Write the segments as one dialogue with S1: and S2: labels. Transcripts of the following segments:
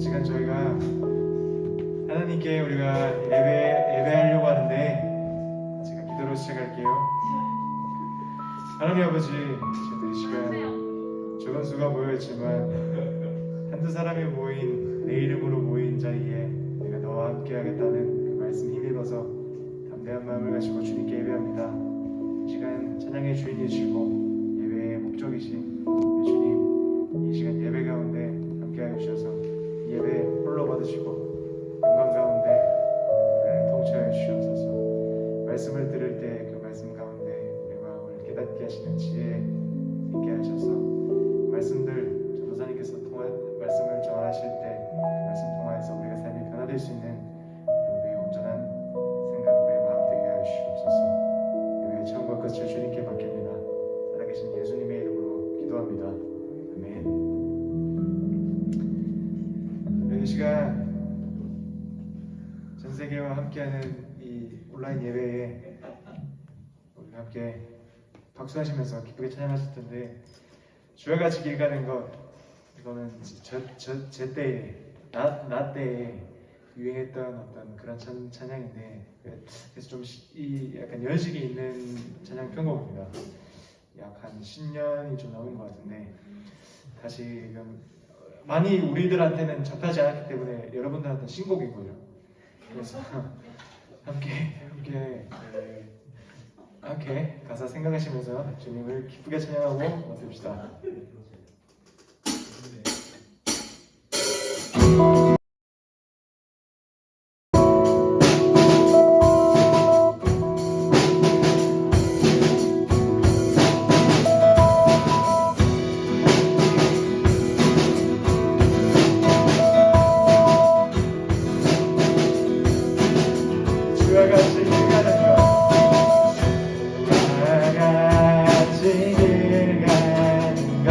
S1: 시간 저희가 하나님께 우리가 예배하려고 하는데 제가 기도로 시작할게요. 하나님 아버지, 저희들 이 시간 적은 수가 모여있지만 한두 사람이 모인 내 이름으로 모인 자리에 내가 너와 함께 하겠다는 그 말씀 힘입어서 담대한 마음을 가지고 주님께 예배합니다. 이 시간 찬양의 주인이시고 예배의 목적이신 우리 주님, 이 시간 예배 가운데 함께하여 주셔서 이 예배 홀로 받으시고 영광 가운데 우리를 통치하여 주시옵소서. 말씀을 들을 때 그 말씀 가운데 우리 마음을 깨닫게 하시는 지혜 있게 하셔서 말씀들 전도사님께서 말씀을 전하실 때 그 말씀 통하여서 우리가 삶이 변화될 수 있는 우리의 온전한 생각, 우리의 마음 되게 하여 주시옵소서. 예배의 처음과 끝을 주님께 맡깁니다. 살아계신 예수님의 이름으로 기도합니다. 아멘. 이 시간 전 세계와 함께하는 이 온라인 예배에 우리가 함께 박수하시면서 기쁘게 찬양하실 텐데, 주와 같이 길 가는 것, 이거는 제 때에 나 때에 유행했던 어떤 그런 찬양인데, 그래서 좀 약간 연식이 있는 찬양 편곡입니다. 약 한 10년이 좀 넘은 것 같은데 다시 많이 우리들한테는 접하지 않았기 때문에 여러분들한테는 신곡인 거죠. 그래서 함께 가사 생각하시면서 주님을 기쁘게 찬양하고 맡읍시다. 주와 같이 길 가는 것, 주와 같이 길 가는 것,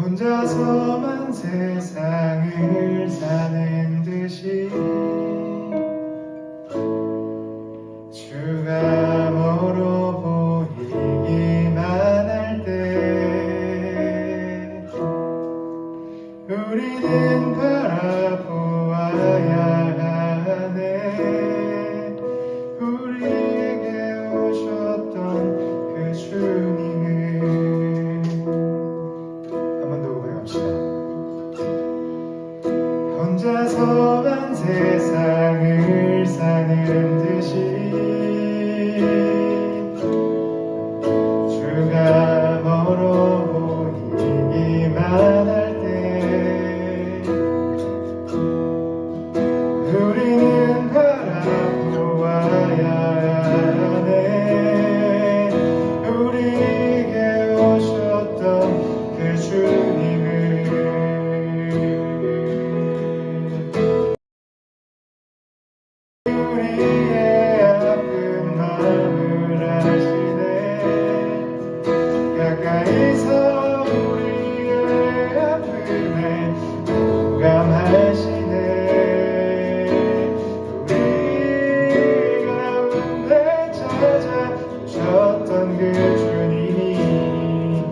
S1: 혼자서만 세상을 사는 듯이 주가 멀어 보이기만 할 때 우리는 바라보아야 하네. 우리에게 오셨던 그 주님을 한 번 더 고백합시다. 혼자서만 세상을 사는 듯이 주가 멀어 보이기만 할 때 우리는 바라보아야 하네. 우리에게 오셨던 그 주님을 우리의 아픈 마음을 아시네. 가까이서 우리의 아픔에 공감하시네. 우리 가운데 찾아오셨던 그 주님이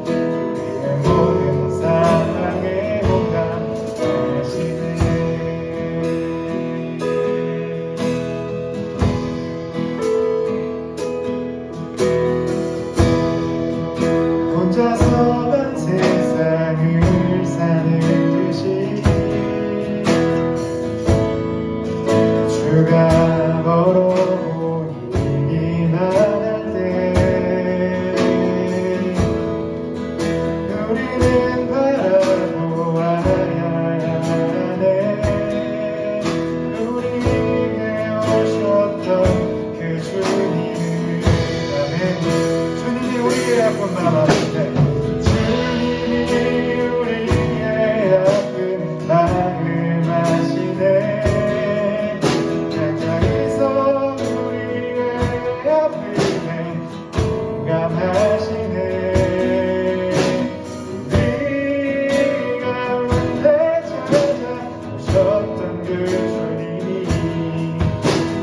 S1: 우리의 모든 사랑에 공감하시네. 혼자서만 세상을 사는 듯이 주가 멀어 보이기만 할 때 우리는 바라보아야 하네. 우리에게 오셨던 그 주님을. 아멘. 주님이 우리의 아픈 마음 아시네. 주님이 우리의 아픈 마음 아시네. 가까이서 우리의 아픔에 공감하시네. 우리 가운데 찾아오셨던 그 주님이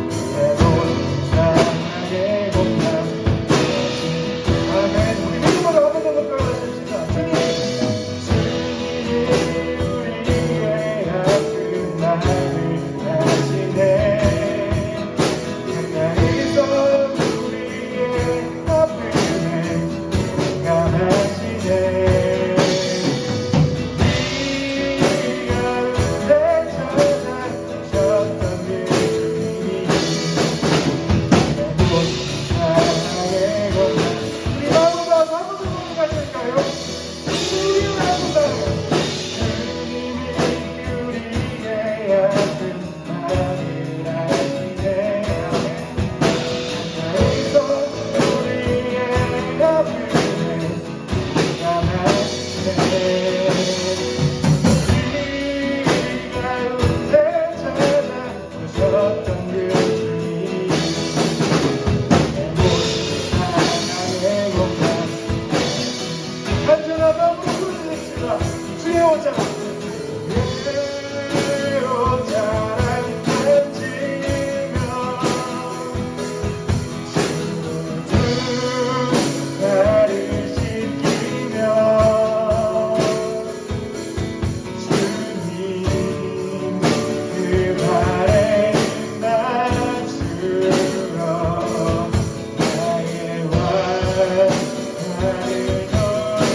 S1: 우리의 모든 사랑에 공감하시네. 아멘. 우리 믿음으로 한번 더 고백하십시다. 주님이 우리의 아픈 마음을 아시네. 가까이서 우리의 아픔에 공감하시네. 우리 가운데 찾아오셨던 그 주님이 무엇 사랑에 공감. 우리 마음으로 한번 더 고백하실까요? 우리 마음으로 주님이 우리의 아픈 마음을 아시네. 가까이서 우리의 아픔에 공감하시네. 우리 가운데 찾아오셨던 그 주님 내 모든 사랑에 공감. 간절한 마음으로 부르짖읍시다. 주의 오자라. 주의 오자라 외치며 주는 나를 지키며 주님 그 발에 낮추어 나의 환난을 덜리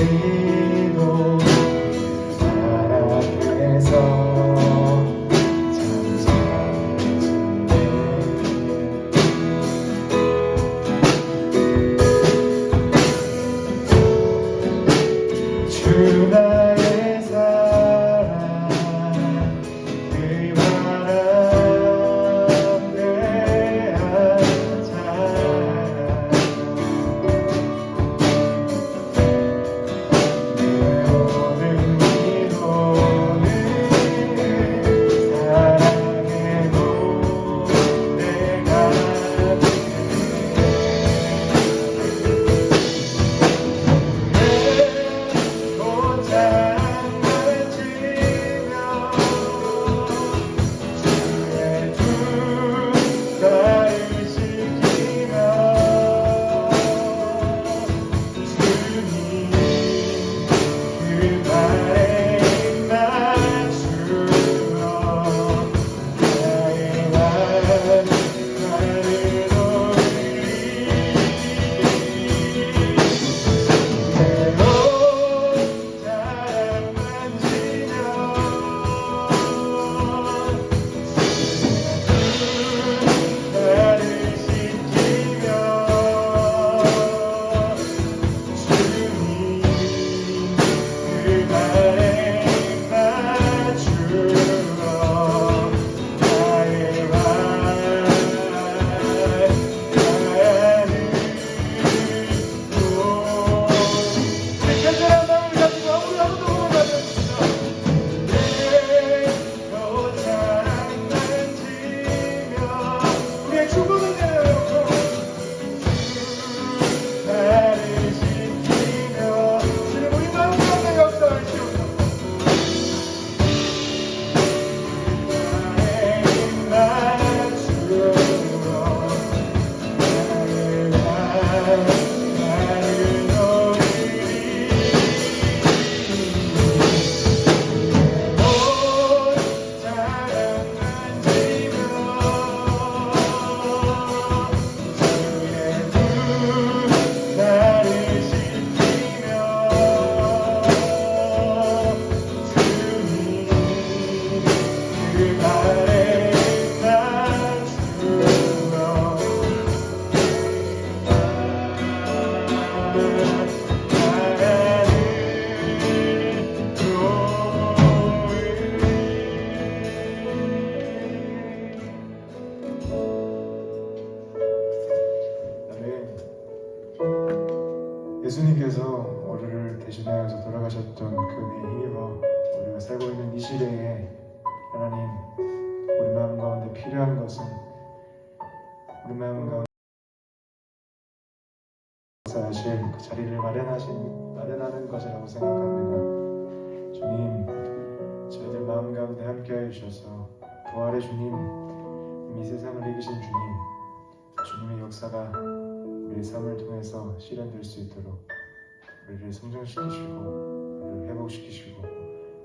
S1: 우리도 사랑해서 주 나의 사랑 그 바람 대한 사랑 내 모든 위로는 사랑해도 내가 예수님께서 우리를 대신하여서 돌아가셨던 그 은혜에 힘입어 우리가 살고 있는 이 시대에 하나님 우리 마음 가운데 필요한 것은 우리 마음 가운데 하실 그 자리를 마련하는 것이라고 생각합니다. 주님, 저희들 마음 가운데 함께하여 주셔서 부활의 주님, 이 세상을 이기신 주님, 주님의 역사가 우리의 삶을 통해서 실현될 수 있도록 우리를 성장시키시고 우리를 회복시키시고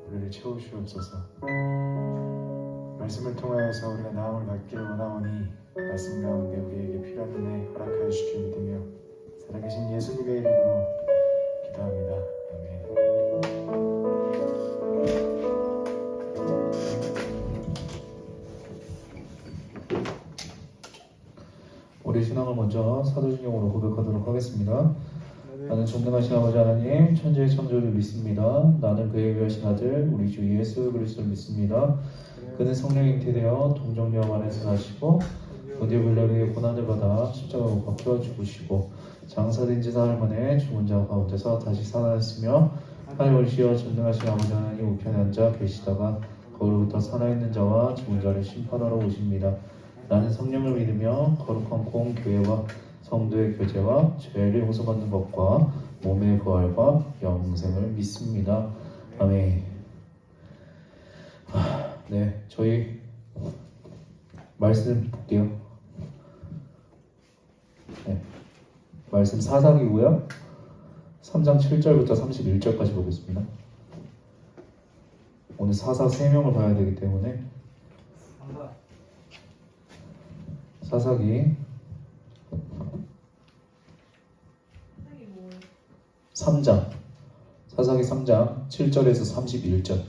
S1: 우리를 채우시옵소서. 말씀을 통하여서 우리가 나음을 받기를 원하오니 말씀 가운데 우리에게 필요한 은혜 허락하여 주시길 믿으며 살아계신 예수님의 이름으로 기도합니다. 아멘.
S2: 우리 신앙을 먼저 사도신경으로 고백하도록 하겠습니다. 나는 전능하신 아버지 하나님 천지의 창조를 믿습니다. 나는 그의 위하신 아들 우리 주 예수 그리스도를 믿습니다. 그는 성령 잉태되어 동정녀 안에서 사시고 본디오 빌라도의 고난을 받아 십자가 못 박혀 죽으시고 장사된 지 사흘 만에 죽은 자 가운데서 다시 살아났으며 하늘을 씌어 전능하신 아버지 하나님 우편에 앉아 계시다가 거기로부터 살아있는 자와 죽은 자를 심판하러 오십니다. 나는 성령을 믿으며 거룩한 공교회와 성도의 교제와 죄를 용서받는 것과 몸의 부활과 영생을 믿습니다. 아멘. 네, 저희 말씀 볼게요. 네, 말씀 사사기고요. 3장 7절부터 31절까지 보겠습니다. 오늘 사사 3명을 봐야 되기 때문에 사사기 3장 사사기 3장 7절에서 31절.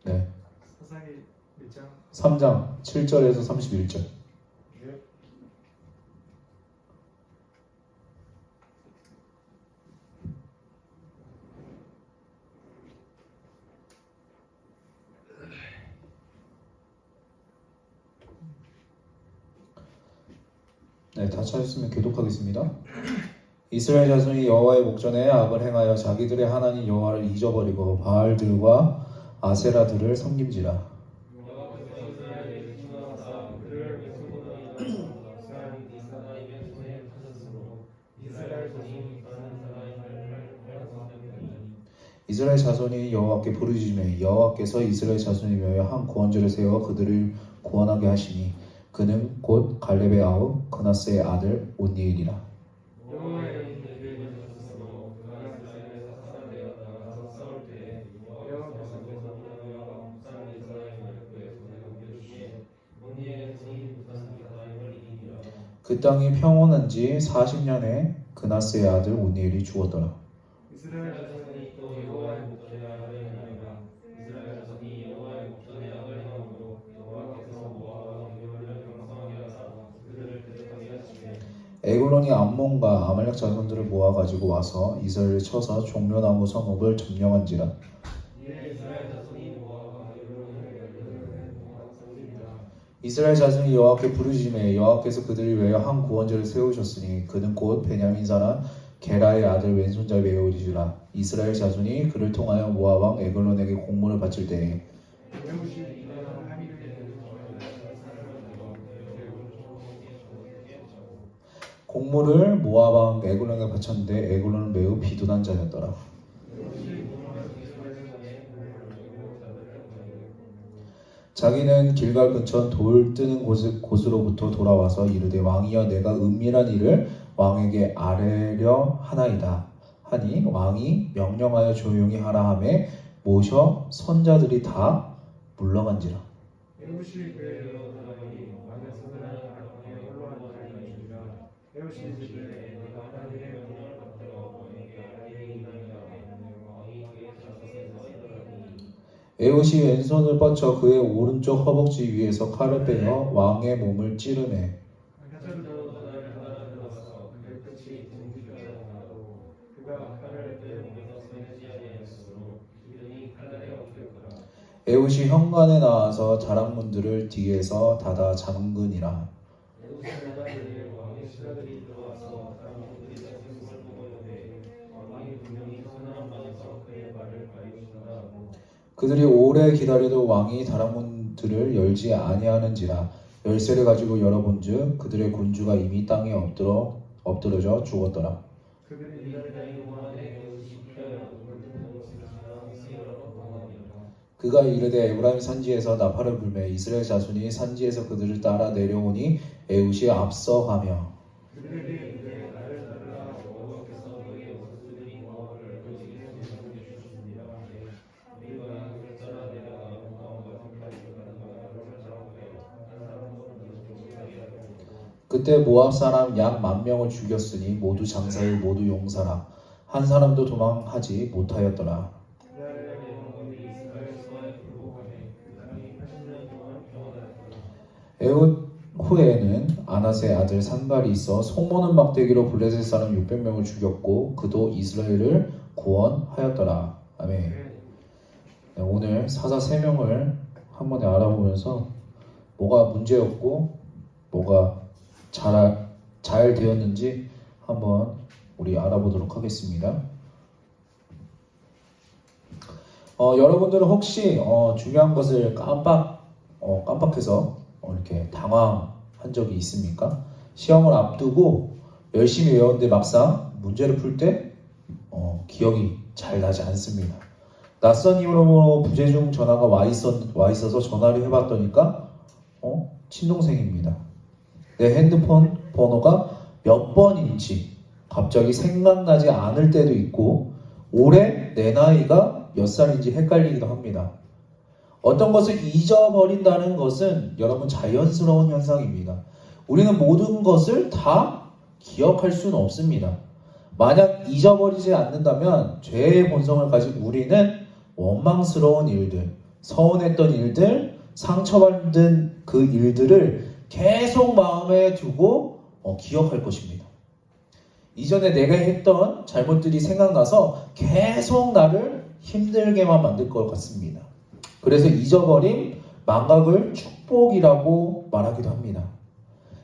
S2: 네.
S1: 사사기 1장
S2: 3장 7절에서 31절. 네, 다 찾았으면 교독하겠습니다. 이스라엘 자손이 여호와의 목전에 악을 행하여 자기들의 하나님 여호와를 잊어버리고 바알들과 아세라들을 섬김지라. 이스라엘 자손이 여호와께 부르짖으매 여호와께서 이스라엘 자손을 위하여 한 구원자를 세워 그들을 구원하게 하시니 그는 곧 갈렙의 아우 그나스의 아들 온니엘이라. 그 땅이 평온한 지 40년에 그나스의 아들 온니엘이 죽었더라.
S1: 이스라엘 자손이 또 여호와의 목전에 악을 행하니라. 이스라엘 자손이 여호와의 목전에 악을 행함으로 여호와께서 모압과 기울을 강성하게 하사 그들을 대적하게 하시되
S2: 에글론이 암몬과 아말렉 자손들을 모아 가지고 와서 이스라엘을 쳐서 종려나무 성읍을 점령한지라. 이스라엘 자손이 여호와께 부르짖으매 여호와께서 그들을 위하여 한 구원자를 세우셨으니 그는 곧 베냐민 사람 게라의 아들 왼손자 베올이라. 이스라엘 자손이 그를 통하여 모압 왕 에글론에게 공문을 바칠 때에 공물을 모압 왕 에글론에게 바쳤는데 에글론은 매우 비둔한 자였더라. 자기는 길갈 근처 돌 뜨는 곳으로부터 돌아와서 이르되 왕이여 내가 은밀한 일을 왕에게 아뢰려 하나이다 하니 왕이 명령하여 조용히 하라 하매 모셔 선자들이 다 물러간지라. 에옷이 왼손을 뻗쳐 그의 오른쪽 허벅지 위에서 칼을 빼어 왕의 몸을 찌르매 에옷이 현관에 나와서 자락문들을 뒤에서 닫아 잠그니라. 그들이 오래 기다려도 왕이 다락문들을 열지 아니하는지라. 열쇠를 가지고 열어본즉 그들의 군주가 이미 땅에 엎드러져 죽었더라. 그가 이르되 에브라임 산지에서 나팔을 불매 이스라엘 자손이 산지에서 그들을 따라 내려오니 에웃이 앞서가며 그때 모압 사람 약 10,000명을 죽였으니 모두 장사일 모두 용사라. 한 사람도 도망하지 못하였더라. 에훗 후에는 아낫의 아들 산갈이 있어 속모는 막대기로 블레셋 사람 600명을 죽였고 그도 이스라엘을 구원하였더라. 아멘. 네, 오늘 사사 3명을 한 번에 알아보면서 뭐가 문제였고 뭐가 잘 되었는지 한번 우리 알아보도록 하겠습니다. 여러분들은 혹시 중요한 것을 깜빡해서 이렇게 당황한 적이 있습니까? 시험을 앞두고 열심히 외웠는데 막상 문제를 풀 때 기억이 잘 나지 않습니다. 낯선 이름으로 부재중 전화가 와 있어서 전화를 해봤더니까 친동생입니다. 내 핸드폰 번호가 몇 번인지 갑자기 생각나지 않을 때도 있고 올해 내 나이가 몇 살인지 헷갈리기도 합니다. 어떤 것을 잊어버린다는 것은 여러분 자연스러운 현상입니다. 우리는 모든 것을 다 기억할 수는 없습니다. 만약 잊어버리지 않는다면 죄의 본성을 가진 우리는 원망스러운 일들, 서운했던 일들, 상처받은 그 일들을 계속 마음에 두고 기억할 것입니다. 이전에 내가 했던 잘못들이 생각나서 계속 나를 힘들게만 만들 것 같습니다. 그래서 잊어버림, 망각을 축복이라고 말하기도 합니다.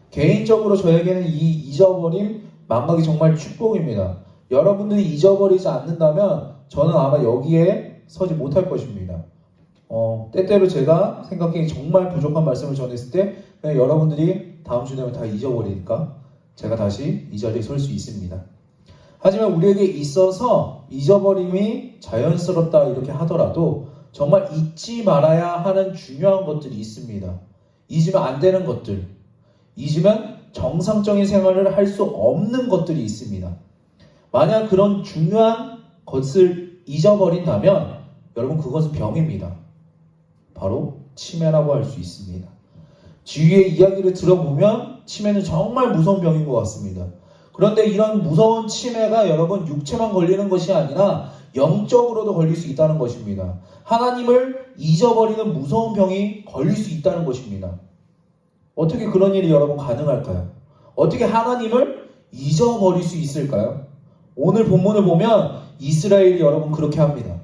S2: 개인적으로 저에게는 이 잊어버림, 망각이 정말 축복입니다. 여러분들이 잊어버리지 않는다면 저는 아마 여기에 서지 못할 것입니다. 때때로 제가 생각하기에 정말 부족한 말씀을 전했을 때 그냥 여러분들이 다음 주 되면 다 잊어버리니까 제가 다시 이 자리에 설 수 있습니다. 하지만 우리에게 있어서 잊어버림이 자연스럽다 이렇게 하더라도 정말 잊지 말아야 하는 중요한 것들이 있습니다. 잊으면 안 되는 것들, 잊으면 정상적인 생활을 할 수 없는 것들이 있습니다. 만약 그런 중요한 것을 잊어버린다면 여러분 그것은 병입니다. 바로 치매라고 할 수 있습니다. 주위의 이야기를 들어보면 치매는 정말 무서운 병인 것 같습니다. 그런데 이런 무서운 치매가 여러분 육체만 걸리는 것이 아니라 영적으로도 걸릴 수 있다는 것입니다. 하나님을 잊어버리는 무서운 병이 걸릴 수 있다는 것입니다. 어떻게 그런 일이 여러분 가능할까요? 어떻게 하나님을 잊어버릴 수 있을까요? 오늘 본문을 보면 이스라엘이 여러분 그렇게 합니다.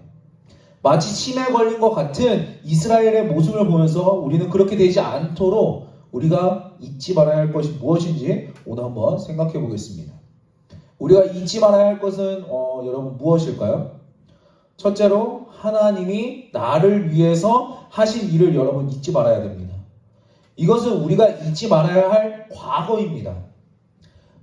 S2: 마치 치매 걸린 것 같은 이스라엘의 모습을 보면서 우리는 그렇게 되지 않도록 우리가 잊지 말아야 할 것이 무엇인지 오늘 한번 생각해 보겠습니다. 우리가 잊지 말아야 할 것은 여러분 무엇일까요? 첫째로 하나님이 나를 위해서 하신 일을 여러분 잊지 말아야 됩니다. 이것은 우리가 잊지 말아야 할 과거입니다.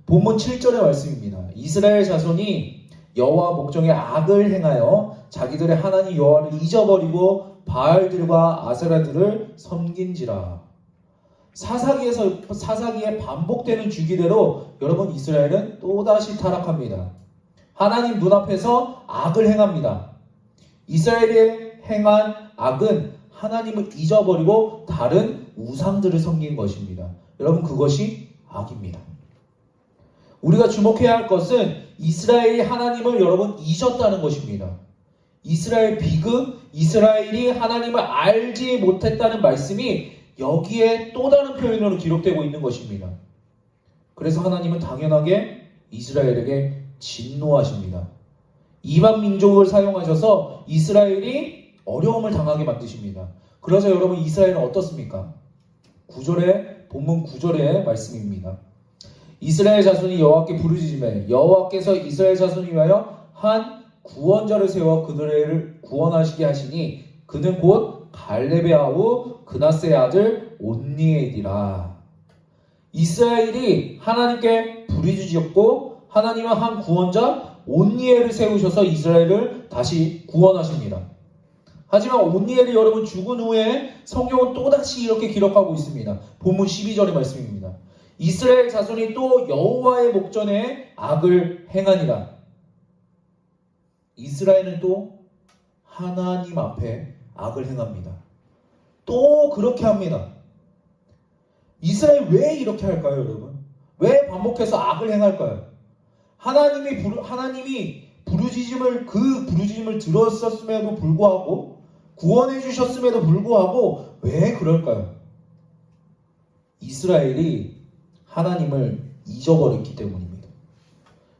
S2: 본문 7절의 말씀입니다. 이스라엘 자손이 여호와 목전에 악을 행하여 자기들의 하나님 여호와를 잊어버리고 바알들과 아세라들을 섬긴지라. 사사기에 반복되는 주기대로 여러분 이스라엘은 또다시 타락합니다. 하나님 눈앞에서 악을 행합니다. 이스라엘이 행한 악은 하나님을 잊어버리고 다른 우상들을 섬긴 것입니다. 여러분 그것이 악입니다. 우리가 주목해야 할 것은 이스라엘이 하나님을 여러분 잊었다는 것입니다. 이스라엘 비극, 이스라엘이 하나님을 알지 못했다는 말씀이 여기에 또 다른 표현으로 기록되고 있는 것입니다. 그래서 하나님은 당연하게 이스라엘에게 진노하십니다. 이방 민족을 사용하셔서 이스라엘이 어려움을 당하게 만드십니다. 그래서 여러분 이스라엘은 어떻습니까? 본문 9절의 말씀입니다. 이스라엘 자손이 여호와께 부르짖으매 여호와께서 이스라엘 자손을 위하여 한 구원자를 세워 그들을 구원하시게 하시니 그는 곧 갈렙의 아우 그나스의 아들 온니엘이라. 이스라엘이 하나님께 부르짖었고 하나님은 한 구원자 온니엘을 세우셔서 이스라엘을 다시 구원하십니다. 하지만 온니엘이 여러분 죽은 후에 성경은 또다시 이렇게 기록하고 있습니다. 본문 12절의 말씀입니다. 이스라엘 자손이 또 여호와의 목전에 악을 행하니라. 이스라엘은 또 하나님 앞에 악을 행합니다. 또 그렇게 합니다. 이스라엘 왜 이렇게 할까요, 여러분? 왜 반복해서 악을 행할까요? 하나님이 부르짖음을 들었었음에도 불구하고 구원해 주셨음에도 불구하고 왜 그럴까요? 이스라엘이 하나님을 잊어버렸기 때문입니다.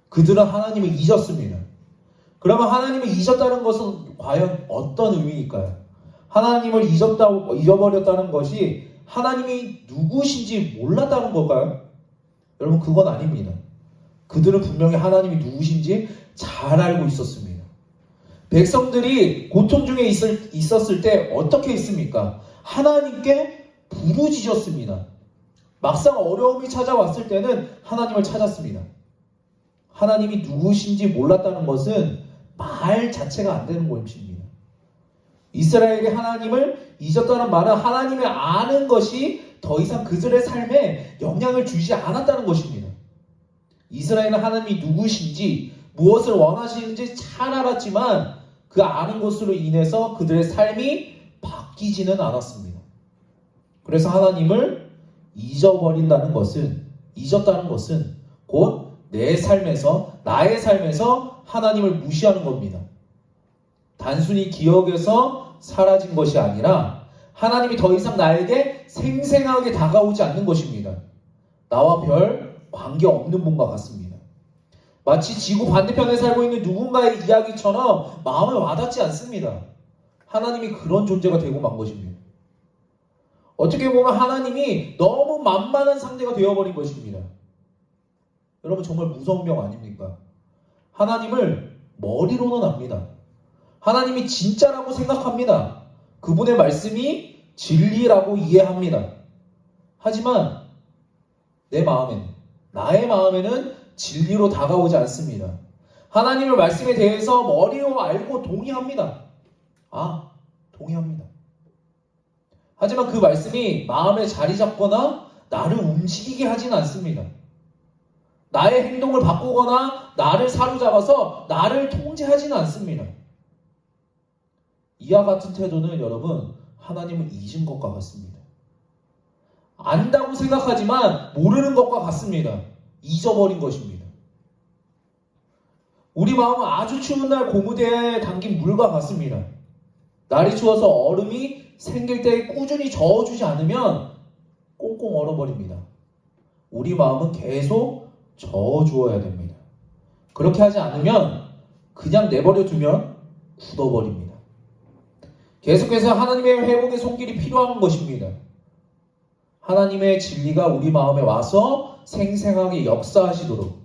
S2: 그들은 하나님을 잊었습니다. 그러면 하나님을 잊었다는 것은 과연 어떤 의미일까요? 하나님을 잊어버렸다는 것이 하나님이 누구신지 몰랐다는 걸까요? 여러분 그건 아닙니다. 그들은 분명히 하나님이 누구신지 잘 알고 있었습니다. 백성들이 고통 중에 있었을 때 어떻게 했습니까? 하나님께 부르짖었습니다. 막상 어려움이 찾아왔을 때는 하나님을 찾았습니다. 하나님이 누구신지 몰랐다는 것은 말 자체가 안 되는 것입니다. 이스라엘이 하나님을 잊었다는 말은 하나님을 아는 것이 더 이상 그들의 삶에 영향을 주지 않았다는 것입니다. 이스라엘은 하나님이 누구신지 무엇을 원하시는지 잘 알았지만 그 아는 것으로 인해서 그들의 삶이 바뀌지는 않았습니다. 그래서 하나님을 잊었다는 것은 곧 내 삶에서, 나의 삶에서 하나님을 무시하는 겁니다. 단순히 기억에서 사라진 것이 아니라 하나님이 더 이상 나에게 생생하게 다가오지 않는 것입니다. 나와 별 관계없는 분과 같습니다. 마치 지구 반대편에 살고 있는 누군가의 이야기처럼 마음에 와닿지 않습니다. 하나님이 그런 존재가 되고 만 것입니다. 어떻게 보면 하나님이 너무 만만한 상대가 되어버린 것입니다. 여러분 정말 무서운 병 아닙니까? 하나님을 머리로는 압니다. 하나님이 진짜라고 생각합니다. 그분의 말씀이 진리라고 이해합니다. 하지만 나의 마음에는 진리로 다가오지 않습니다. 하나님의 말씀에 대해서 머리로 알고 동의합니다. 동의합니다. 하지만 그 말씀이 마음에 자리 잡거나 나를 움직이게 하진 않습니다. 나의 행동을 바꾸거나 나를 사로잡아서 나를 통제하지는 않습니다. 이와 같은 태도는 여러분 하나님을 잊은 것과 같습니다. 안다고 생각하지만 모르는 것과 같습니다. 잊어버린 것입니다. 우리 마음은 아주 추운 날 고무대에 담긴 물과 같습니다. 날이 추워서 얼음이 생길 때 꾸준히 저어주지 않으면 꽁꽁 얼어버립니다. 우리 마음은 계속 저어주어야 됩니다. 그렇게 하지 않으면 그냥 내버려 두면 굳어버립니다. 계속해서 하나님의 회복의 손길이 필요한 것입니다. 하나님의 진리가 우리 마음에 와서 생생하게 역사하시도록,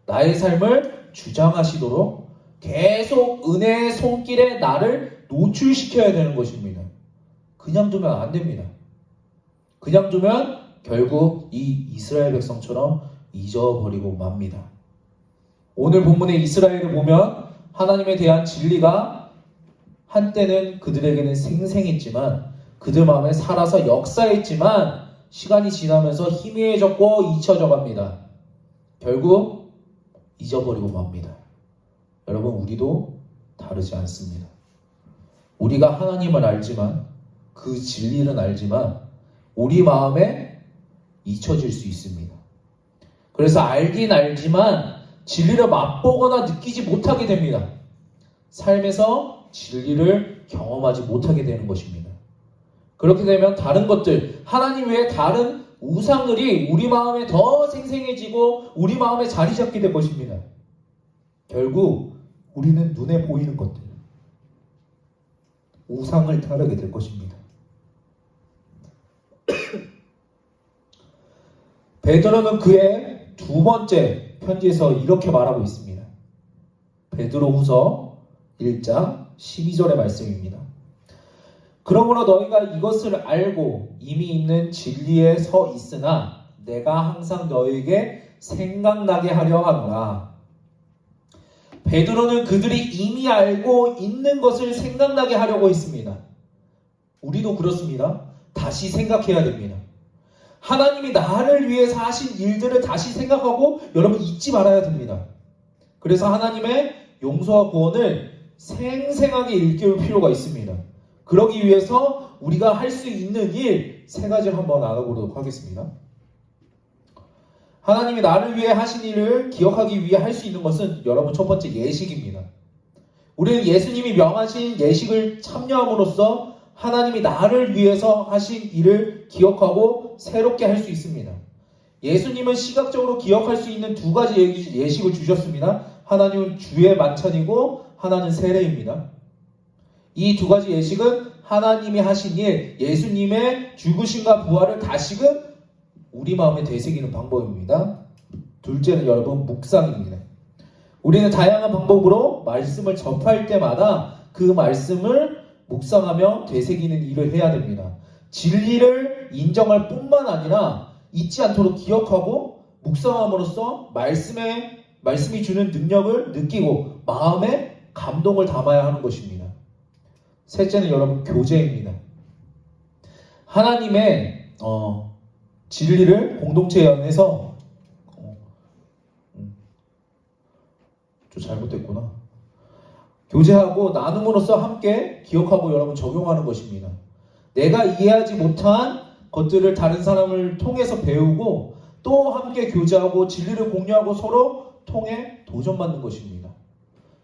S2: 나의 삶을 주장하시도록 계속 은혜의 손길에 나를 노출시켜야 되는 것입니다. 그냥 두면 안 됩니다. 그냥 두면 결국 이 이스라엘 백성처럼 잊어버리고 맙니다. 오늘 본문의 이스라엘을 보면 하나님에 대한 진리가 한때는 그들에게는 생생했지만, 그들 마음에 살아서 역사했지만 시간이 지나면서 희미해졌고 잊혀져 갑니다. 결국 잊어버리고 맙니다. 여러분, 우리도 다르지 않습니다. 우리가 하나님을 알지만, 그 진리는 알지만 우리 마음에 잊혀질 수 있습니다. 그래서 알긴 알지만 진리를 맛보거나 느끼지 못하게 됩니다. 삶에서 진리를 경험하지 못하게 되는 것입니다. 그렇게 되면 다른 것들, 하나님 외에 다른 우상들이 우리 마음에 더 생생해지고 우리 마음에 자리 잡게 될 것입니다. 결국 우리는 눈에 보이는 것들, 우상을 따르게 될 것입니다. 베드로는 그의 두 번째 편지에서 이렇게 말하고 있습니다. 베드로후서 1장 12절의 말씀입니다. 그러므로 너희가 이것을 알고 이미 있는 진리에 서 있으나 내가 항상 너희에게 생각나게 하려 하노라. 베드로는 그들이 이미 알고 있는 것을 생각나게 하려고 했습니다. 우리도 그렇습니다. 다시 생각해야 됩니다. 하나님이 나를 위해서 하신 일들을 다시 생각하고 여러분 잊지 말아야 됩니다. 그래서 하나님의 용서와 구원을 생생하게 일깨울 필요가 있습니다. 그러기 위해서 우리가 할 수 있는 일 세 가지를 한번 알아보도록 하겠습니다. 하나님이 나를 위해 하신 일을 기억하기 위해 할 수 있는 것은 여러분 첫 번째 예식입니다. 우리는 예수님이 명하신 예식을 참여함으로써 하나님이 나를 위해서 하신 일을 기억하고 새롭게 할 수 있습니다. 예수님은 시각적으로 기억할 수 있는 두 가지 예식을 주셨습니다. 하나님은 주의 만찬이고 하나는 세례입니다. 이 두 가지 예식은 하나님이 하신 일, 예수님의 죽으심과 부활을 다시금 우리 마음에 되새기는 방법입니다. 둘째는 여러분 묵상입니다. 우리는 다양한 방법으로 말씀을 접할 때마다 그 말씀을 묵상하며 되새기는 일을 해야 됩니다. 진리를 인정할 뿐만 아니라 잊지 않도록 기억하고 묵상함으로써 말씀이 주는 능력을 느끼고 마음에 감동을 담아야 하는 것입니다. 셋째는 여러분 교제입니다. 하나님의 진리를 공동체 안에서 좀 잘못됐구나. 교제하고 나눔으로써 함께 기억하고 여러분 적용하는 것입니다. 내가 이해하지 못한 것들을 다른 사람을 통해서 배우고 또 함께 교제하고 진리를 공유하고 서로 통해 도전받는 것입니다.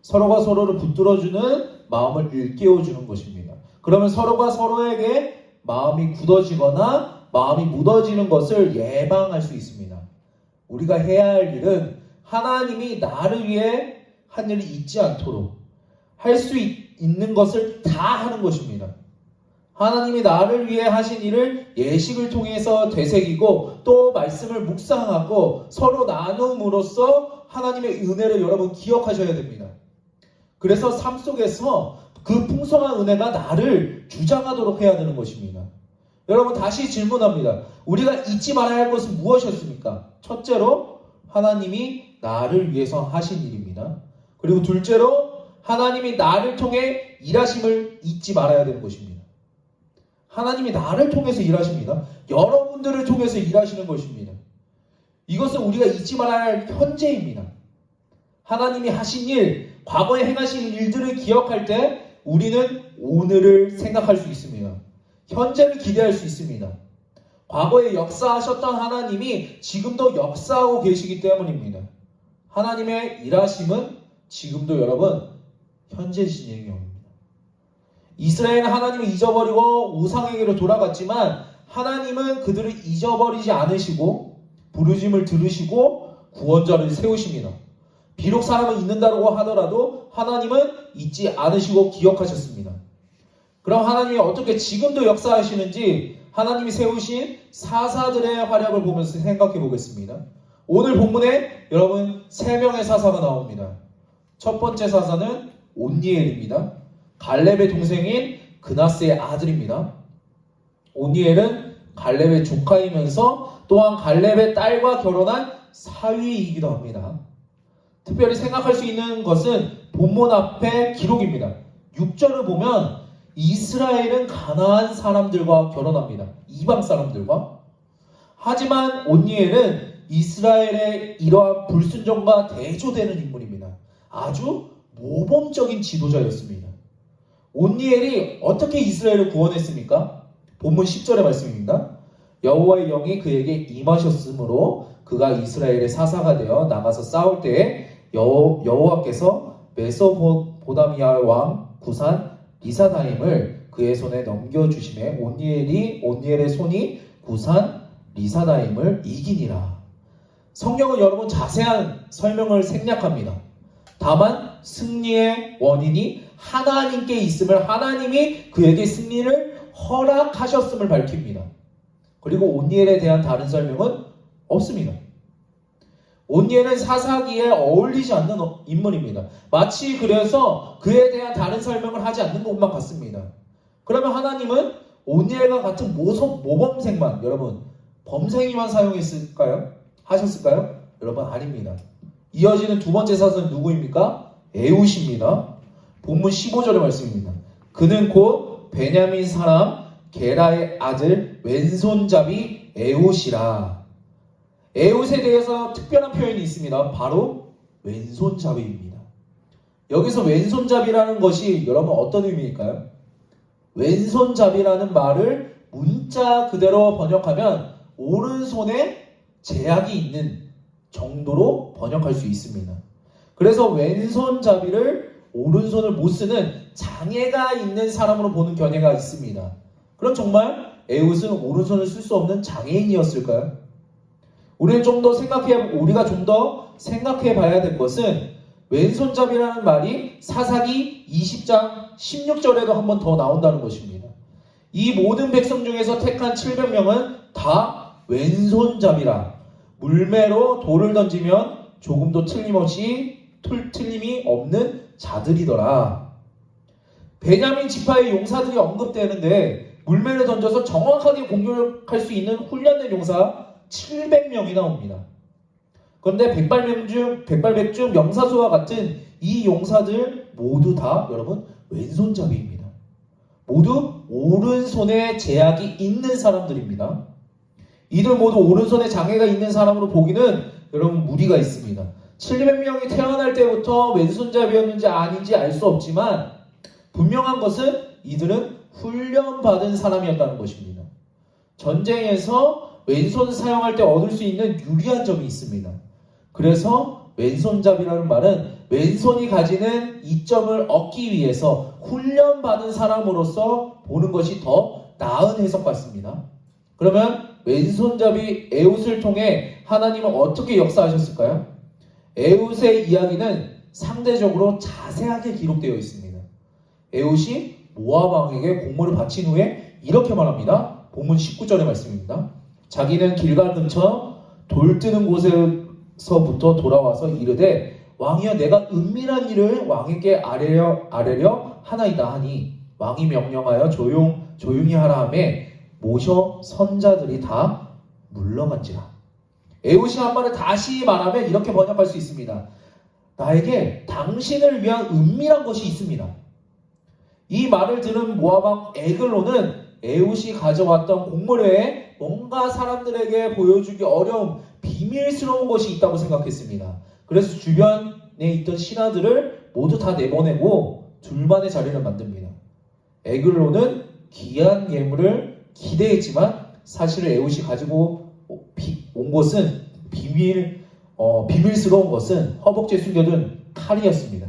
S2: 서로가 서로를 붙들어주는 마음을 일깨워주는 것입니다. 그러면 서로가 서로에게 마음이 굳어지거나 마음이 무뎌지는 것을 예방할 수 있습니다. 우리가 해야 할 일은 하나님이 나를 위해 한 일을 잊지 않도록 할 수 있는 것을 다 하는 것입니다. 하나님이 나를 위해 하신 일을 예식을 통해서 되새기고 또 말씀을 묵상하고 서로 나눔으로써 하나님의 은혜를 여러분 기억하셔야 됩니다. 그래서 삶 속에서 그 풍성한 은혜가 나를 주장하도록 해야 되는 것입니다. 여러분 다시 질문합니다. 우리가 잊지 말아야 할 것은 무엇이었습니까? 첫째로 하나님이 나를 위해서 하신 일입니다. 그리고 둘째로 하나님이 나를 통해 일하심을 잊지 말아야 되는 것입니다. 하나님이 나를 통해서 일하십니다. 여러분들을 통해서 일하시는 것입니다. 이것은 우리가 잊지 말아야 할 현재입니다. 하나님이 하신 일, 과거에 행하신 일들을 기억할 때 우리는 오늘을 생각할 수 있습니다. 현재를 기대할 수 있습니다. 과거에 역사하셨던 하나님이 지금도 역사하고 계시기 때문입니다. 하나님의 일하심은 지금도 여러분 현재 진행형입니다. 이스라엘은 하나님을 잊어버리고 우상에게로 돌아갔지만 하나님은 그들을 잊어버리지 않으시고 부르심을 들으시고 구원자를 세우십니다. 비록 사람은 잊는다고 하더라도 하나님은 잊지 않으시고 기억하셨습니다. 그럼 하나님이 어떻게 지금도 역사하시는지 하나님이 세우신 사사들의 활약을 보면서 생각해 보겠습니다. 오늘 본문에 여러분 3명의 사사가 나옵니다. 첫 번째 사사는 온니엘입니다. 갈렙의 동생인 그나스의 아들입니다. 온니엘은 갈렙의 조카이면서 또한 갈렙의 딸과 결혼한 사위이기도 합니다. 특별히 생각할 수 있는 것은 본문 앞의 기록입니다. 6절을 보면 이스라엘은 가나안 사람들과 결혼합니다. 이방 사람들과. 하지만 온니엘은 이스라엘의 이러한 불순종과 대조되는 인물입니다. 아주 모범적인 지도자였습니다. 온니엘이 어떻게 이스라엘을 구원했습니까? 본문 10절의 말씀입니다. 여호와의 영이 그에게 임하셨으므로 그가 이스라엘의 사사가 되어 나가서 싸울 때에 여호와께서 메소포다미아 왕 구산 리사다임을 그의 손에 넘겨주심에 온니엘의 손이 구산 리사다임을 이기니라. 성경은 여러분 자세한 설명을 생략합니다. 다만 승리의 원인이 하나님께 있음을, 하나님이 그에게 승리를 허락하셨음을 밝힙니다. 그리고 온니엘에 대한 다른 설명은 없습니다. 온니엘은 사사기에 어울리지 않는 인물입니다. 마치 그래서 그에 대한 다른 설명을 하지 않는 것만 같습니다. 그러면 하나님은 온니엘과 같은 모범생만, 여러분 범생이만 사용했을까요? 하셨을까요? 여러분 아닙니다. 이어지는 두 번째 사사는 누구입니까? 에훗입니다. 본문 15절의 말씀입니다. 그는 곧 베냐민 사람 게라의 아들 왼손잡이 에훗이라. 에훗에 대해서 특별한 표현이 있습니다. 바로 왼손잡이입니다. 여기서 왼손잡이라는 것이 여러분 어떤 의미일까요? 왼손잡이라는 말을 문자 그대로 번역하면 오른손에 제약이 있는 정도로 번역할 수 있습니다. 그래서 왼손잡이를 오른손을 못 쓰는 장애가 있는 사람으로 보는 견해가 있습니다. 그럼 정말 에훗은 오른손을 쓸 수 없는 장애인이었을까요? 우리가 좀 더 생각해 봐야 될 것은 왼손잡이라는 말이 사사기 20장 16절에도 한 번 더 나온다는 것입니다. 이 모든 백성 중에서 택한 700명은 다 왼손잡이라. 물매로 돌을 던지면 조금도 틀림이 없는 자들이더라. 베냐민 지파의 용사들이 언급되는데 물매를 던져서 정확하게 공격할 수 있는 훈련된 용사 700명이 나옵니다. 그런데 백발백중 명사수와 같은 이 용사들 모두 다 여러분 왼손잡이입니다. 모두 오른손에 제약이 있는 사람들입니다. 이들 모두 오른손에 장애가 있는 사람으로 보기는 여러분 무리가 있습니다. 700명이 태어날 때부터 왼손잡이였는지 아닌지 알 수 없지만 분명한 것은 이들은 훈련받은 사람이었다는 것입니다. 전쟁에서 왼손을 사용할 때 얻을 수 있는 유리한 점이 있습니다. 그래서 왼손잡이라는 말은 왼손이 가지는 이점을 얻기 위해서 훈련받은 사람으로서 보는 것이 더 나은 해석 같습니다. 그러면 왼손잡이 에훗을 통해 하나님은 어떻게 역사하셨을까요? 에훗의 이야기는 상대적으로 자세하게 기록되어 있습니다. 에훗이 모압 왕에게 공물을 바친 후에 이렇게 말합니다. 본문 19절의 말씀입니다. 자기는 길갈 근처 돌 뜨는 곳에서부터 돌아와서 이르되 왕이여 내가 은밀한 일을 왕에게 아뢰려 하나이다 하니 왕이 명령하여 조용히 하라 하매 모셔 선자들이 다 물러간지라. 에훗이 한 말을 다시 말하면 이렇게 번역할 수 있습니다. 나에게 당신을 위한 은밀한 것이 있습니다. 이 말을 들은 모압 왕 에글론은 에훗이 가져왔던 곡물 외에 뭔가 사람들에게 보여주기 어려운 비밀스러운 것이 있다고 생각했습니다. 그래서 주변에 있던 신하들을 모두 다 내보내고 둘만의 자리를 만듭니다. 에글론은 귀한 예물을 기대했지만 사실 에훗이 가지고 온 것은 비밀스러운 것은 허벅지에 숨겨둔 칼이었습니다.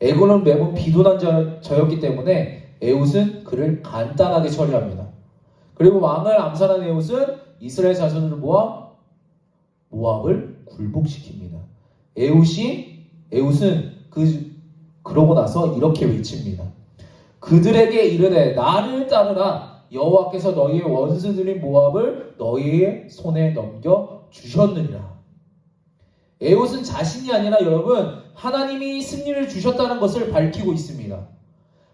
S2: 에글론은 매번 비둔한 자였기 때문에 에훗은 그를 간단하게 처리합니다. 그리고 왕을 암살한 에훗은 이스라엘 자손을 모아 모압을 굴복시킵니다. 에훗은 그러고 나서 이렇게 외칩니다. 그들에게 이르되 나를 따르라. 여호와께서 너희의 원수들인 모압을 너희의 손에 넘겨 주셨느니라. 에훗은 자신이 아니라 여러분 하나님이 승리를 주셨다는 것을 밝히고 있습니다.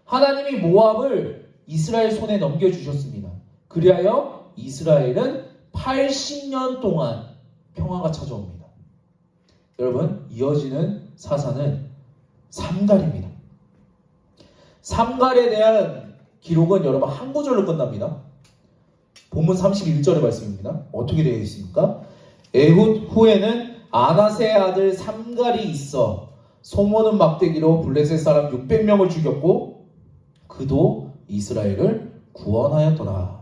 S2: 하나님이 모압을 이스라엘 손에 넘겨주셨습니다. 그리하여 이스라엘은 80년 동안 평화가 찾아옵니다. 여러분 이어지는 사사는 삼갈입니다. 삼갈에 대한 기록은 여러분 한 구절로 끝납니다. 본문 31절의 말씀입니다. 어떻게 되어 있습니까? 에훗 후에는 아낫의 아들 삼갈이 있어 송모는 막대기로 블레셋 사람 600명을 죽였고 그도 이스라엘을 구원하였더라.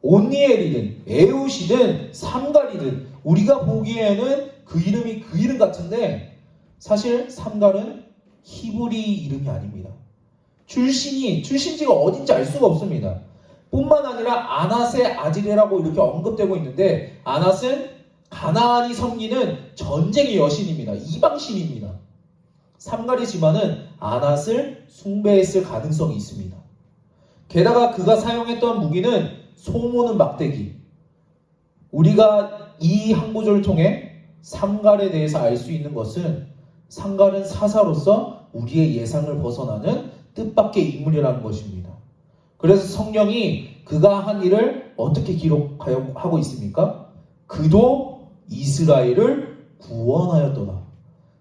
S2: 온니엘이든 에훗이든 삼갈이든 우리가 보기에는 그 이름이 그 이름 같은데 사실 삼갈은 히브리 이름이 아닙니다. 출신지가 어딘지 알 수가 없습니다. 뿐만 아니라 아낫의 아들이라고 이렇게 언급되고 있는데 아낫은 가나안이 섬기는 전쟁의 여신입니다. 이방신입니다. 삼갈이지만은 아낫을 숭배했을 가능성이 있습니다. 게다가 그가 사용했던 무기는 소모는 막대기. 우리가 이 한 구절을 통해 삼갈에 대해서 알 수 있는 것은 삼갈은 사사로서 우리의 예상을 벗어나는 뜻밖의 인물이라는 것입니다. 그래서 성령이 그가 한 일을 어떻게 기록하고 있습니까? 그도 이스라엘을 구원하였더라.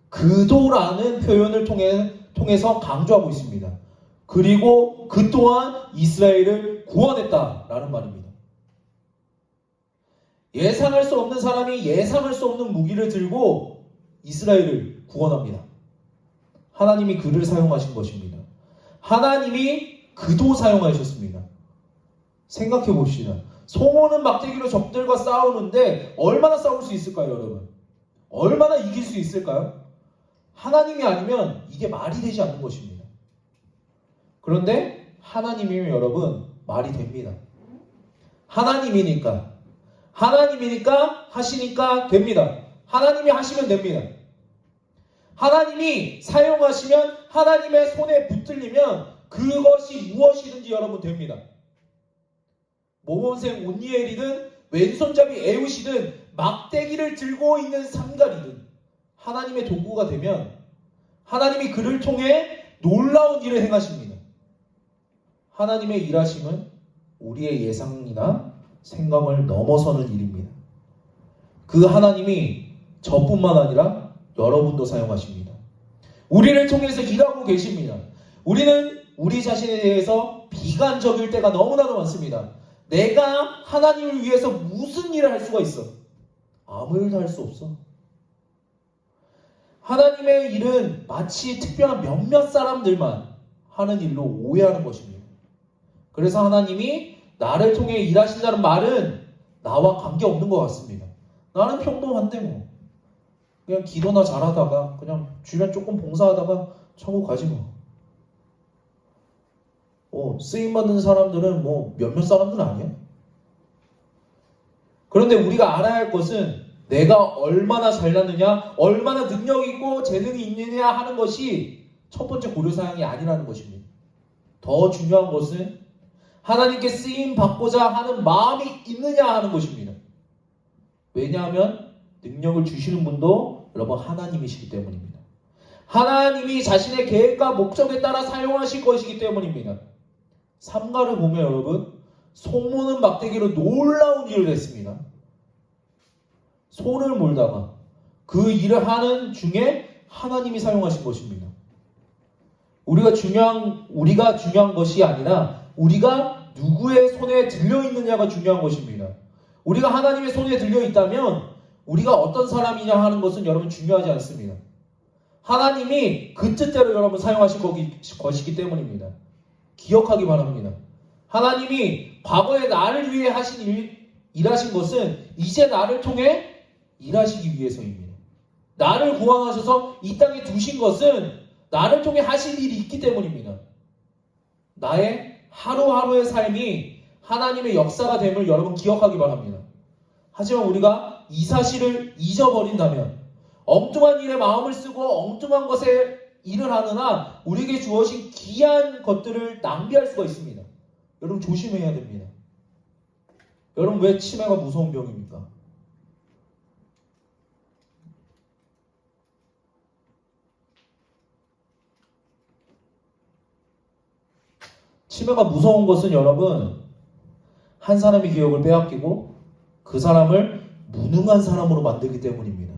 S2: 그도라는 표현을 통해서 강조하고 있습니다. 그리고 그 또한 이스라엘을 구원했다라는 말입니다. 예상할 수 없는 사람이 예상할 수 없는 무기를 들고 이스라엘을 구원합니다. 하나님이 그를 사용하신 것입니다. 하나님이 그도 사용하셨습니다. 생각해 봅시다. 송호는 막대기로 적들과 싸우는데 얼마나 싸울 수 있을까요, 여러분? 얼마나 이길 수 있을까요? 하나님이 아니면 이게 말이 되지 않는 것입니다. 그런데 하나님이면 여러분 말이 됩니다. 하나님이니까 하시니까 됩니다. 하나님이 하시면 됩니다. 하나님이 사용하시면 하나님의 손에 붙들리면 그것이 무엇이든지 여러분 됩니다. 모범생 온니엘이든 왼손잡이 에훗이든 막대기를 들고 있는 삼갈이든 하나님의 도구가 되면 하나님이 그를 통해 놀라운 일을 행하십니다. 하나님의 일하심은 우리의 예상이나 생각을 넘어서는 일입니다. 그 하나님이 저뿐만 아니라 여러분도 사용하십니다. 우리를 통해서 일하고 계십니다. 우리는 우리 자신에 대해서 비관적일 때가 너무나도 많습니다. 내가 하나님을 위해서 무슨 일을 할 수가 있어? 아무 일도 할 수 없어. 하나님의 일은 마치 특별한 몇몇 사람들만 하는 일로 오해하는 것입니다. 그래서 하나님이 나를 통해 일하신다는 말은 나와 관계없는 것 같습니다. 나는 평범한데 뭐 그냥 기도나 잘하다가 그냥 주변 조금 봉사하다가 천국 가지 뭐. 쓰임받는 사람들은 뭐 몇몇 사람들은 아니야. 그런데 우리가 알아야 할 것은 내가 얼마나 잘났느냐, 얼마나 능력 있고 재능이 있느냐 하는 것이 첫 번째 고려사항이 아니라는 것입니다. 더 중요한 것은 하나님께 쓰임 받고자 하는 마음이 있느냐 하는 것입니다. 왜냐하면 능력을 주시는 분도 여러분 하나님이시기 때문입니다. 하나님이 자신의 계획과 목적에 따라 사용하실 것이기 때문입니다. 삼가를 보면 여러분 소모는 막대기로 놀라운 일을 했습니다. 소를 몰다가 그 일을 하는 중에 하나님이 사용하신 것입니다. 우리가 중요한 것이 아니라 우리가 누구의 손에 들려있느냐가 중요한 것입니다. 우리가 하나님의 손에 들려있다면 우리가 어떤 사람이냐 하는 것은 여러분 중요하지 않습니다. 하나님이 그 뜻대로 여러분 사용하실 것이기 때문입니다. 기억하기 바랍니다. 하나님이 과거에 나를 위해 일하신 것은 이제 나를 통해 일하시기 위해서입니다. 나를 구원하셔서 이 땅에 두신 것은 나를 통해 하실 일이 있기 때문입니다. 나의 하루하루의 삶이 하나님의 역사가 됨을 여러분 기억하기 바랍니다. 하지만 우리가 이 사실을 잊어버린다면 엉뚱한 일에 마음을 쓰고 엉뚱한 것에 일을 하느나 우리에게 주어진 귀한 것들을 낭비할 수가 있습니다. 여러분 조심해야 됩니다. 여러분 왜 치매가 무서운 병입니까? 치매가 무서운 것은 여러분 한 사람의 기억을 빼앗기고 그 사람을 무능한 사람으로 만들기 때문입니다.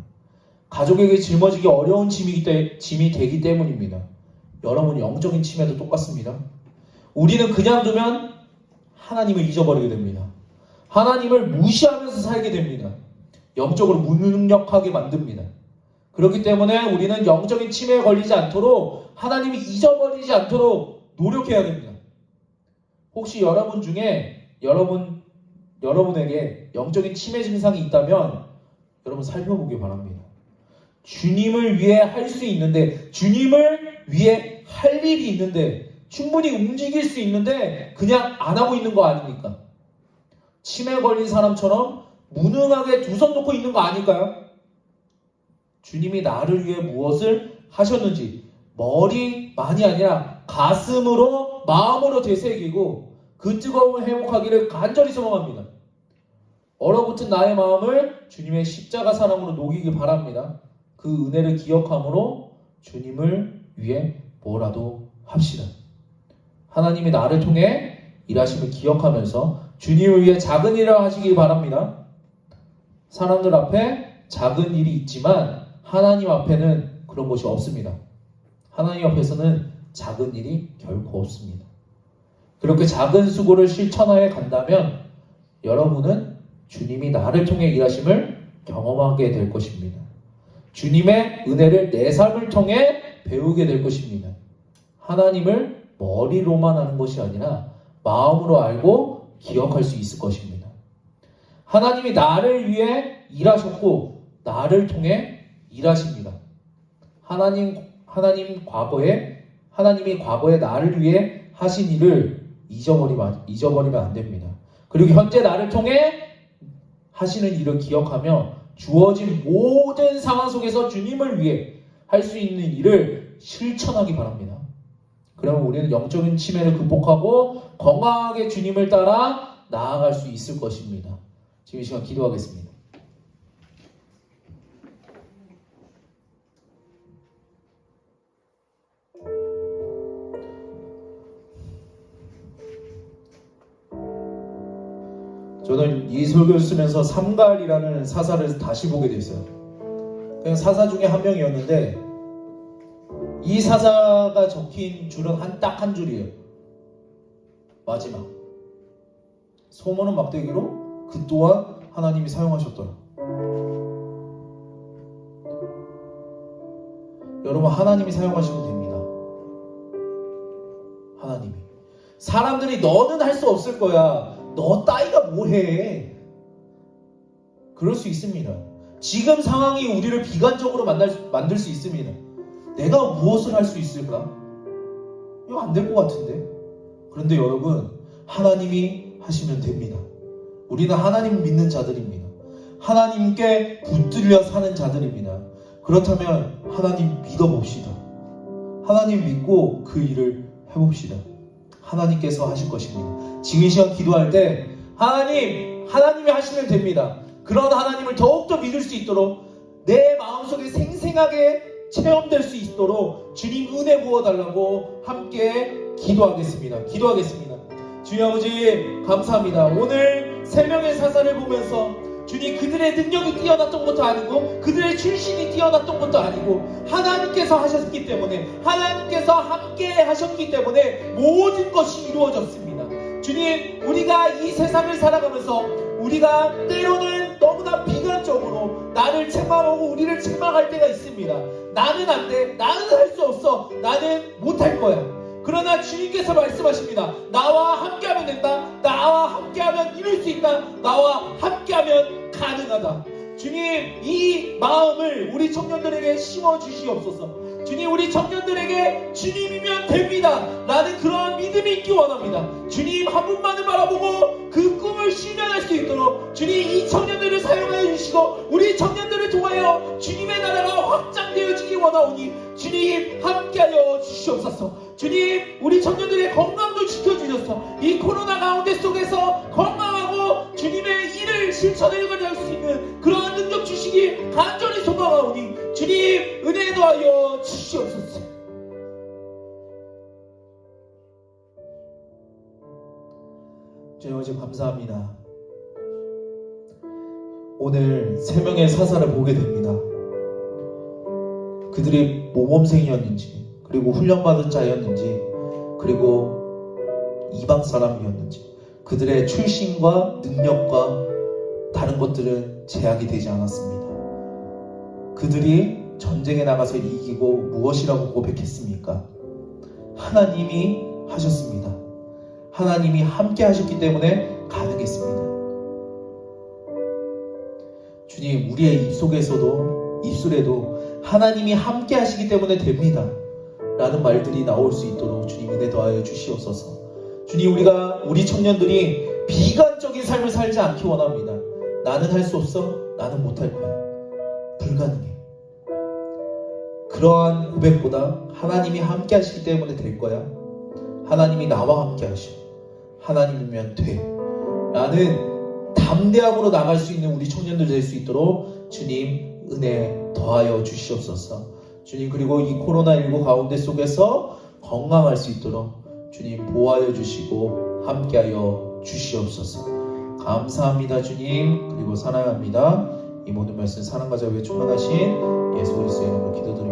S2: 가족에게 짊어지기 어려운 짐이 되기 때문입니다. 여러분 영적인 치매도 똑같습니다. 우리는 그냥 두면 하나님을 잊어버리게 됩니다. 하나님을 무시하면서 살게 됩니다. 영적으로 무능력하게 만듭니다. 그렇기 때문에 우리는 영적인 치매에 걸리지 않도록 하나님을 잊어버리지 않도록 노력해야 됩니다. 혹시 여러분 중에 여러분에게 영적인 치매 증상이 있다면 여러분 살펴보기 바랍니다. 주님을 위해 할 수 있는데 주님을 위해 할 일이 있는데 충분히 움직일 수 있는데 그냥 안 하고 있는 거 아닙니까? 치매 걸린 사람처럼 무능하게 두 손 놓고 있는 거 아닐까요? 주님이 나를 위해 무엇을 하셨는지 머리만이 아니라 가슴으로 마음으로 되새기고 그 뜨거움을 회복하기를 간절히 소망합니다. 얼어붙은 나의 마음을 주님의 십자가 사랑으로 녹이기 바랍니다. 그 은혜를 기억함으로 주님을 위해 뭐라도 합시다. 하나님이 나를 통해 일하심을 기억하면서 주님을 위해 작은 일을 하시기 바랍니다. 사람들 앞에 작은 일이 있지만 하나님 앞에는 그런 것이 없습니다. 하나님 앞에서는 작은 일이 결코 없습니다. 그렇게 작은 수고를 실천하여 간다면 여러분은 주님이 나를 통해 일하심을 경험하게 될 것입니다. 주님의 은혜를 내 삶을 통해 배우게 될 것입니다. 하나님을 머리로만 하는 것이 아니라 마음으로 알고 기억할 수 있을 것입니다. 하나님이 나를 위해 일하셨고 나를 통해 일하십니다. 하나님이 과거에 나를 위해 하신 일을 잊어버리면 안 됩니다. 그리고 현재 나를 통해 하시는 일을 기억하며 주어진 모든 상황 속에서 주님을 위해 할 수 있는 일을 실천하기 바랍니다. 그러면 우리는 영적인 치매를 극복하고 건강하게 주님을 따라 나아갈 수 있을 것입니다. 지금 이 시간 기도하겠습니다. 저는 이 설교를 쓰면서 삼갈이라는 사사를 다시 보게 됐어요. 그냥 사사 중에 한 명이었는데 이 사사가 적힌 줄은 딱 한 줄이에요. 마지막. 소모는 막대기로 그 또한 하나님이 사용하셨더라. 여러분 하나님이 사용하시면 됩니다. 하나님이. 사람들이 너는 할 수 없을 거야. 너 따위가 뭐해? 그럴 수 있습니다. 지금 상황이 우리를 비관적으로 만들 수 있습니다. 내가 무엇을 할 수 있을까? 이거 안 될 것 같은데. 그런데 여러분, 하나님이 하시면 됩니다. 우리는 하나님 믿는 자들입니다. 하나님께 붙들려 사는 자들입니다. 그렇다면 하나님 믿어봅시다. 하나님 믿고 그 일을 해봅시다. 하나님께서 하실 것입니다. 지금 이 시간 기도할 때 하나님이 하시면 됩니다. 그런 하나님을 더욱더 믿을 수 있도록 내 마음속에 생생하게 체험될 수 있도록 주님 은혜 부어달라고 함께 기도하겠습니다. 주님 아버지 감사합니다. 오늘 세 명의 사사를 보면서 주님 그들의 능력이 뛰어났던 것도 아니고 그들의 출신이 뛰어났던 것도 아니고 하나님께서 하셨기 때문에 하나님께서 함께 하셨기 때문에 모든 것이 이루어졌습니다. 주님, 우리가 이 세상을 살아가면서 우리가 때로는 너무나 비관적으로 나를 책망하고 우리를 책망할 때가 있습니다. 나는 안 돼, 나는 할 수 없어, 나는 못할 거야. 그러나 주님께서 말씀하십니다. 나와 함께하면 된다. 나와 함께하면 이룰 수 있다. 나와 함께하면 가능하다. 주님, 이 마음을 우리 청년들에게 심어주시옵소서. 주님, 우리 청년들에게 주님이면 됩니다 라는 그러한 믿음이 있기 원합니다. 주님 한 분만을 바라보고 그 꿈을 실현할 수 있도록 주님 이 청년들을 사용하여 주시고 우리 청년들을 통하여 주님의 나라가 확장되어지기 원하오니 주님 함께하여 주시옵소서. 주님, 우리 청년들의 건강도 지켜주셔서 이 코로나 가운데 속에서 건강하고 주님의 일을 실천해 가할 수 있는 그러한 능력 주시기 간절히 소망하오니 주님 은혜 더하여 주시옵소서. 주님 아버지 감사합니다. 오늘 세 명의 사사를 보게 됩니다. 그들이 모범생이었는지 그리고 훈련받은 자였는지 그리고 이방 사람이었는지 그들의 출신과 능력과 다른 것들은 제약이 되지 않았습니다. 그들이 전쟁에 나가서 이기고 무엇이라고 고백했습니까? 하나님이 하셨습니다. 하나님이 함께 하셨기 때문에 가능했습니다. 주님, 우리의 입술에도 하나님이 함께 하시기 때문에 됩니다 라는 말들이 나올 수 있도록 주님 은혜 더하여 주시옵소서. 주님, 우리 청년들이 비관적인 삶을 살지 않기 원합니다. 나는 할 수 없어, 나는 못할 거야, 불가능해. 그러한 고백보다 하나님이 함께 하시기 때문에 될 거야, 하나님이 나와 함께 하셔, 하나님이면 돼 라는 담대함으로 나갈 수 있는 우리 청년들 될 수 있도록 주님 은혜 더하여 주시옵소서. 주님, 그리고 이 코로나19 가운데 속에서 건강할 수 있도록 주님 보호하여 주시고 함께하여 주시옵소서. 감사합니다 주님. 그리고 사랑합니다. 이 모든 말씀 사랑과 자비에 충만하신 예수 그리스도의 이름으로 기도드립니다.